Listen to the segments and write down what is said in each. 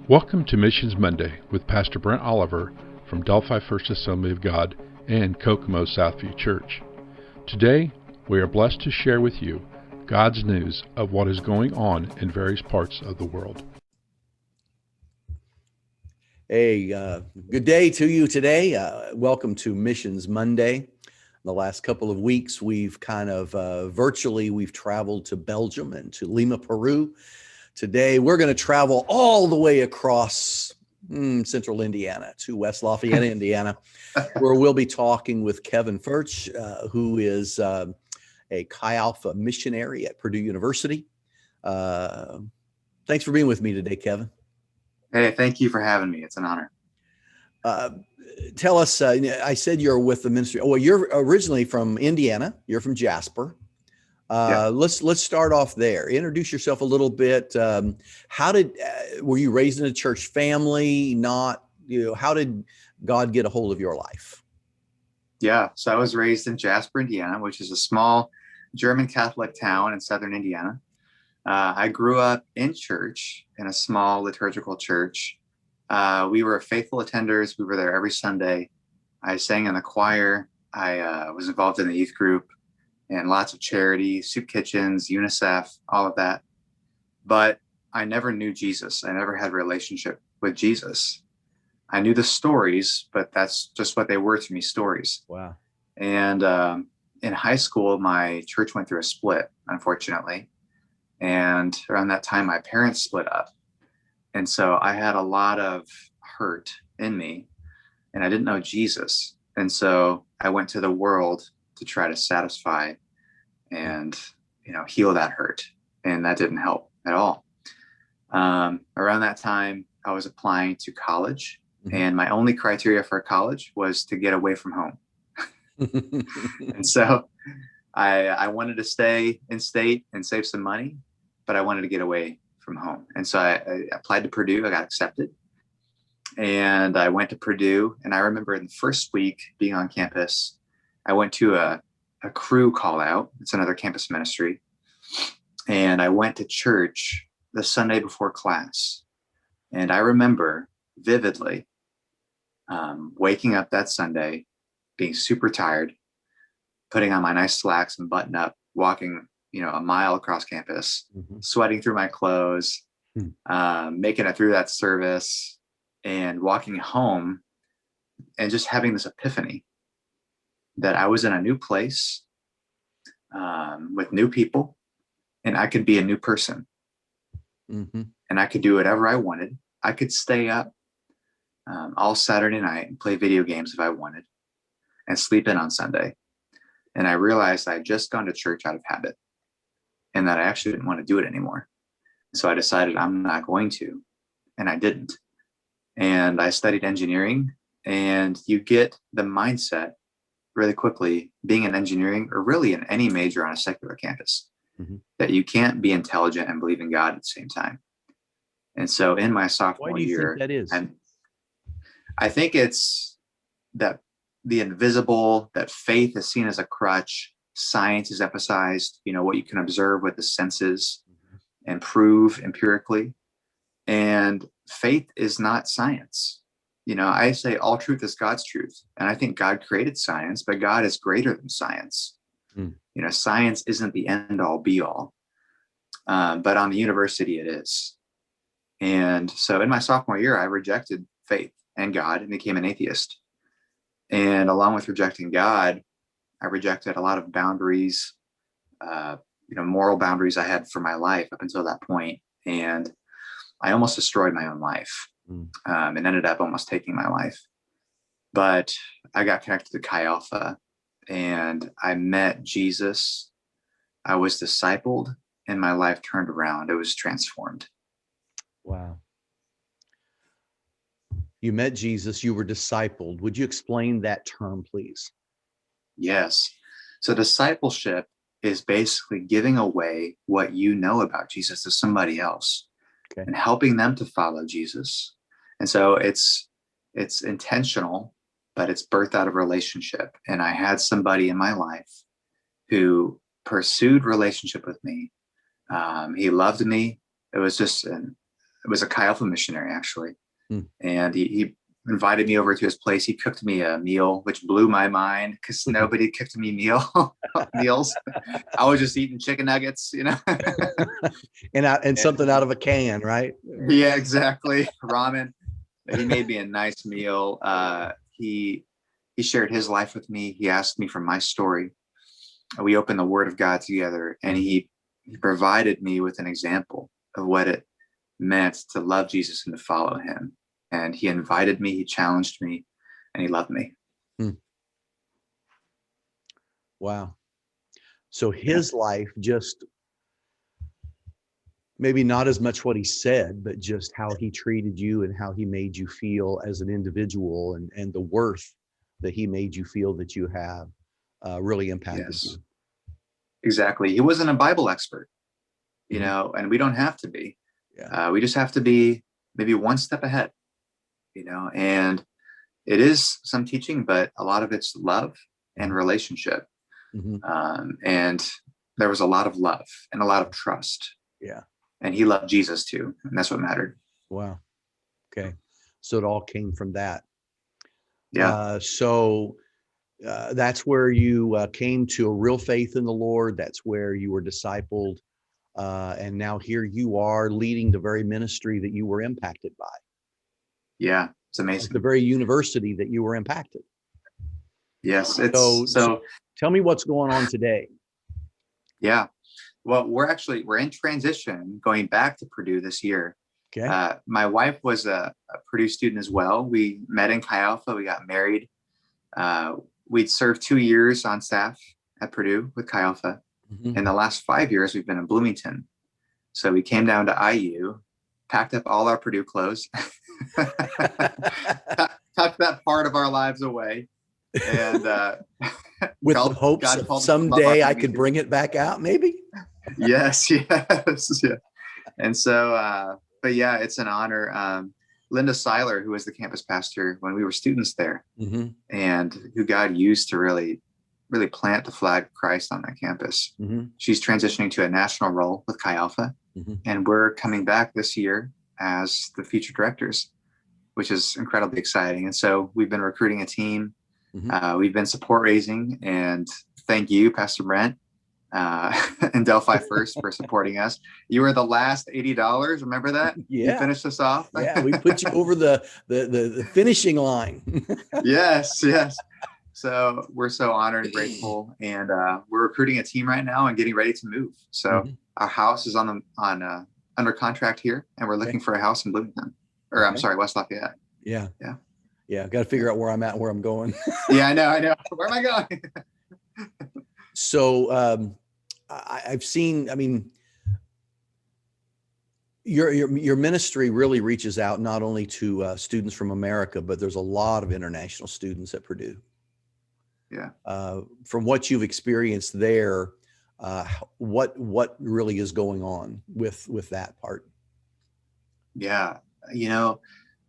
Welcome to Missions Monday with Pastor Brent Oliver from Delphi First Assembly of God and Kokomo Southview Church. Today, we are blessed to share with you God's news of what is going on in various parts of the world. Hey, good day to you today. Welcome to Missions Monday. The last couple of weeks, we've kind of virtually, we've traveled to Belgium and to Lima, Peru. Today, we're going to travel all the way across central Indiana to West Lafayette, Indiana, where we'll be talking with Kevin Foertsch, who is a Chi Alpha missionary at Purdue University. Thanks for being with me today, Kevin. Hey, thank you for having me. It's an honor. Tell us, I said you're with the ministry. Well, you're originally from Indiana. You're from Jasper. Yeah. Let's start off there. Introduce yourself a little bit. Were you raised in a church family? How did God get a hold of your life? Yeah. So I was raised in Jasper, Indiana, which is a small German Catholic town in southern Indiana. I grew up in church, in a small liturgical church. We were faithful attenders. We were there every Sunday. I sang in the choir. I was involved in the youth group and lots of charity, soup kitchens, UNICEF, all of that. But I never knew Jesus. I never had a relationship with Jesus. I knew the stories, but that's just what they were to me, stories. Wow. And in high school, my church went through a split, unfortunately. And around that time, my parents split up. And so I had a lot of hurt in me, and I didn't know Jesus. And so I went to the world to try to satisfy and, heal that hurt. And that didn't help at all. Around that time, I was applying to college, and my only criteria for college was to get away from home. And so I wanted to stay in state and save some money, but I wanted to get away from home. And so I applied to Purdue. I got accepted, and I went to Purdue. And I remember in the first week being on campus, I went to a crew call out. It's another campus ministry. And I went to church the Sunday before class. And I remember vividly waking up that Sunday, being super tired, putting on my nice slacks and button up, walking, a mile across campus, sweating through my clothes, making it through that service, and walking home and just having this epiphany that I was in a new place with new people, and I could be a new person. And I could do whatever I wanted. I could stay up all Saturday night and play video games if I wanted, and sleep in on Sunday. And I realized I had just gone to church out of habit, and that I actually didn't want to do it anymore. So I decided I'm not going to, and I didn't. And I studied engineering, and you get the mindset really quickly, being in engineering or really in any major on a secular campus, that you can't be intelligent and believe in God at the same time. And so in my sophomore year, think that is? I think it's that the invisible, that faith is seen as a crutch, science is emphasized, what you can observe with the senses and prove empirically. And faith is not science. I say all truth is God's truth. And I think God created science, but God is greater than science. Science isn't the end all be all. But on the university, it is. And so in my sophomore year, I rejected faith and God and became an atheist. And along with rejecting God, I rejected a lot of boundaries, moral boundaries I had for my life up until that point. And I almost destroyed my own life and ended up almost taking my life. But I got connected to Chi Alpha, and I met Jesus. I was discipled, and my life turned around. It was transformed. Wow. You met Jesus, you were discipled. Would you explain that term, please? Yes. So discipleship is basically giving away what you know about Jesus to somebody else, and helping them to follow Jesus. And so it's intentional, but it's birthed out of relationship. And I had somebody in my life who pursued relationship with me. He loved me. It was just was a Chi Alpha missionary, actually. Hmm. And he invited me over to his place. He cooked me a meal, which blew my mind because nobody cooked me meals. I was just eating chicken nuggets, and something out of a can, right? Yeah, exactly. Ramen. He made me a nice meal. He shared his life with me. He asked me for my story. We opened the Word of God together, and he provided me with an example of what it meant to love Jesus and to follow him. And he invited me, he challenged me, and he loved me. Wow. So his life, just maybe not as much what he said, but just how he treated you and how he made you feel as an individual, and the worth that he made you feel that you have really impacted you. Exactly. He wasn't a Bible expert, and we don't have to be. Yeah. We just have to be maybe one step ahead, and it is some teaching, but a lot of it's love and relationship. And there was a lot of love and a lot of trust. Yeah. And he loved Jesus too. And that's what mattered. Wow. Okay. So it all came from that. Yeah. So that's where you came to a real faith in the Lord. That's where you were discipled. And now here you are leading the very ministry that you were impacted by. Yeah. It's amazing. The very university that you were impacted. Yes. So tell me what's going on today. Yeah. Well, we're in transition going back to Purdue this year. Okay. My wife was a Purdue student as well. We met in Chi Alpha. We got married. We'd served 2 years on staff at Purdue with Chi Alpha. In the last 5 years, we've been in Bloomington. So we came down to IU, packed up all our Purdue clothes, tucked that part of our lives away. And with the hopes that someday I could bring it back out, maybe. Yes. And so, but yeah, it's an honor. Linda Seiler, who was the campus pastor when we were students there, and who God used to really plant the flag of Christ on that campus. She's transitioning to a national role with Chi Alpha, and we're coming back this year as the future directors, which is incredibly exciting. And so we've been recruiting a team. We've been support raising, and thank you, Pastor Brent, and Delphi First for supporting us. You were the last $80. Remember that? Yeah. You finished us off. Yeah, we put you over the finishing line. Yes. So we're so honored and grateful, and we're recruiting a team right now and getting ready to move. So our house is under contract here, and we're looking for a house in Bloomington, or I'm sorry, West Lafayette. Yeah. Got to figure out where I'm at and where I'm going. Yeah, I know. Where am I going? So I've seen, your ministry really reaches out not only to students from America, but there's a lot of international students at Purdue. Yeah. From what you've experienced there, what really is going on with that part? Yeah.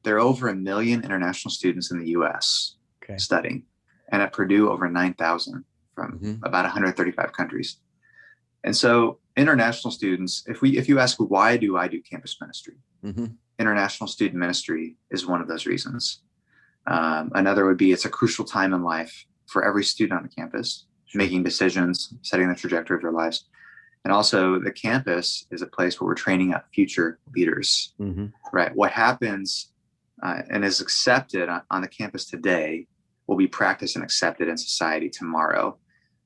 There are over 1 million international students in the U.S. studying, and at Purdue over 9,000 from about 135 countries. And so international students, if you ask, why do I do campus ministry? International student ministry is one of those reasons. Another would be, it's a crucial time in life for every student on the campus, making decisions, setting the trajectory of their lives. And also the campus is a place where we're training up future leaders, right? What happens and is accepted on the campus today will be practiced and accepted in society tomorrow.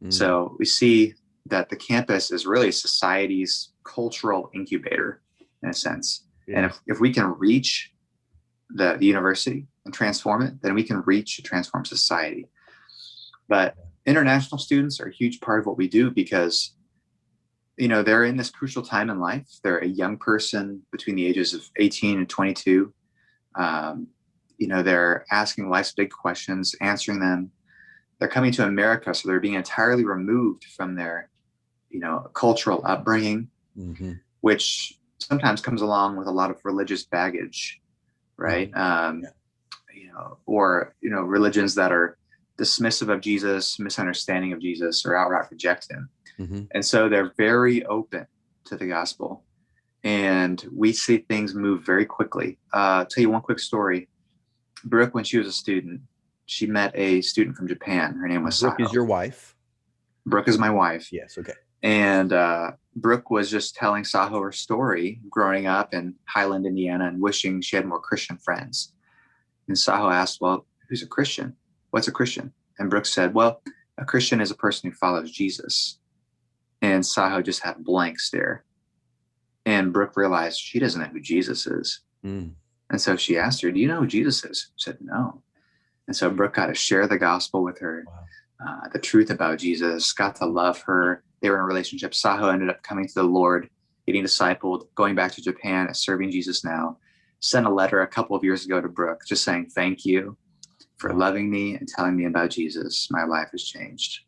So we see that the campus is really society's cultural incubator in a sense. And if we can reach the university and transform it, then we can reach and transform society. But international students are a huge part of what we do because, they're in this crucial time in life. They're a young person between the ages of 18 and 22. They're asking life's big questions, answering them. They're coming to America, so they're being entirely removed from their, cultural upbringing, which sometimes comes along with a lot of religious baggage, right? Or religions that are dismissive of Jesus, misunderstanding of Jesus, or outright reject him. And so they're very open to the gospel. and we see things move very quickly. I'll tell you one quick story. Brooke, when she was a student, she met a student from Japan. Her name was Brooke Saho. is your wife? Brooke is my wife. Yes. Okay. And Brooke was just telling Saho her story growing up in Highland, Indiana, and wishing she had more Christian friends. And Saho asked, well, who's a Christian? What's a Christian? And Brooke said, well, a Christian is a person who follows Jesus. And Saho just had a blank stare. And Brooke realized she doesn't know who Jesus is. And so she asked her, do you know who Jesus is? She said, no. And so Brooke got to share the gospel with her, the truth about Jesus, got to love her. They were in a relationship. Saho ended up coming to the Lord, getting discipled, going back to Japan, and serving Jesus now. Sent a letter a couple of years ago to Brooke just saying, thank you for loving me and telling me about Jesus. My life has changed.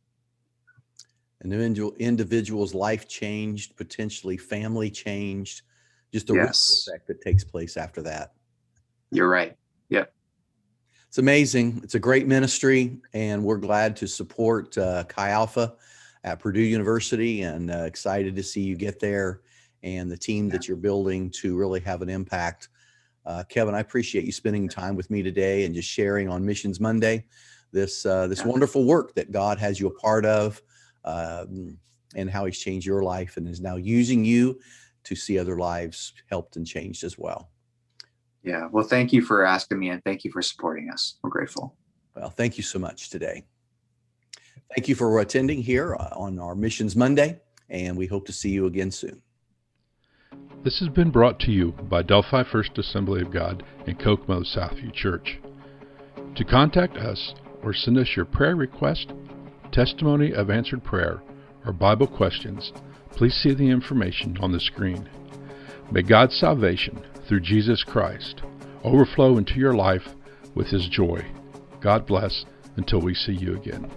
An individual's life changed, potentially family changed, just a ripple effect that takes place after that. You're right. Yep. It's amazing. It's a great ministry, and we're glad to support Chi Alpha at Purdue University, and excited to see you get there and the team that you're building to really have an impact. Kevin, I appreciate you spending time with me today and just sharing on Missions Monday, this wonderful work that God has you a part of, and how he's changed your life and is now using you to see other lives helped and changed as well. Yeah. Well, thank you for asking me, and thank you for supporting us. We're grateful. Well, thank you so much today. Thank you for attending here on our Missions Monday, and we hope to see you again soon. This has been brought to you by Delphi First Assembly of God and Kokomo Southview Church. To contact us or send us your prayer request, testimony of answered prayer, or Bible questions, please see the information on the screen. May God's salvation through Jesus Christ overflow into your life with his joy. God bless until we see you again.